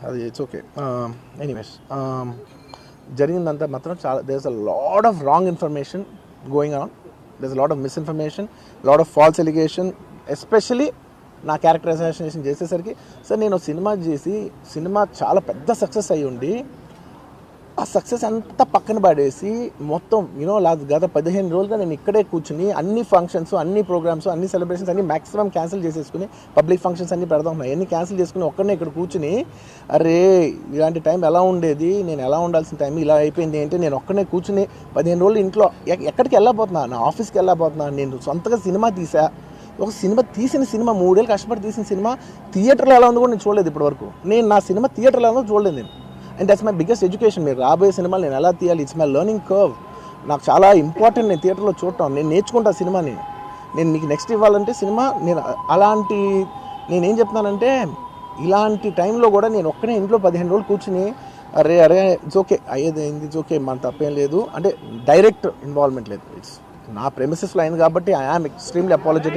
అది it's okay. Anyways జరిగిందంతా మాత్రం చాలా there's a lot of wrong information going on, there's a lot of misinformation, lot of false allegation, especially నా character assassination చేసేసరికి sir నేను cinema చేసి cinema చాలా పెద్ద సక్సెస్ అయ్యి ఉండి ఆ సక్సెస్ అంతా పక్కన పడేసి మొత్తం గత 15 రోజులుగా నేను ఇక్కడే కూర్చుని అన్ని ఫంక్షన్స్, అన్ని ప్రోగ్రామ్స్, అన్ని సెలబ్రేషన్స్ అన్ని మ్యాక్సిమం క్యాన్సిల్ చేసేసుకుని పబ్లిక్ ఫంక్షన్స్ అన్ని పెడదాం ఉన్నాయి, అన్ని క్యాన్సిల్ చేసుకుని ఒక్కడనే ఇక్కడ కూర్చుని అరే ఇలాంటి టైం ఎలా ఉండేది, నేను ఎలా ఉండాల్సిన టైం ఇలా అయిపోయింది ఏంటి, నేను ఒక్కడనే కూర్చుని 15 రోజులు ఇంట్లో ఎక్కడికి వెళ్ళబోతున్నా, నా ఆఫీస్కి వెళ్ళబోతున్నా, నేను సొంతగా సినిమా తీసా, ఒక సినిమా 3 ఏళ్ళు కష్టపడి తీసిన సినిమా థియేటర్లో ఎలా ఉందో కూడా నేను చూడలేదు ఇప్పటివరకు. నేను నా సినిమా థియేటర్లో ఎలా ఉందో చూడలేదు నేను. And that's my biggest education. మీరు రాబోయే సినిమాలు నేను ఎలా తీయాలి, ఇట్స్ మై లెర్నింగ్ కర్వ్. నాకు చాలా ఇంపార్టెంట్ నేను థియేటర్లో చూడటం, నేను నేర్చుకుంటా సినిమాని. నేను మీకు నెక్స్ట్ ఇవ్వాలంటే సినిమా నేను అలాంటి నేనేం చెప్తున్నానంటే ఇలాంటి టైంలో కూడా నేను ఒక్కనే ఇంట్లో 15 రోజులు కూర్చుని అరే ఇట్స్ ఓకే అయ్యేది అయింది, ఇట్స్ ఓకే మన తప్పేం లేదు అంటే డైరెక్ట్ ఇన్వాల్వ్మెంట్ లేదు. ఇట్స్ నా ప్రెమిసెస్లో అయింది కాబట్టి ఐ యామ్ ఎక్స్ట్రీమ్లీ అపాలజెటిక్.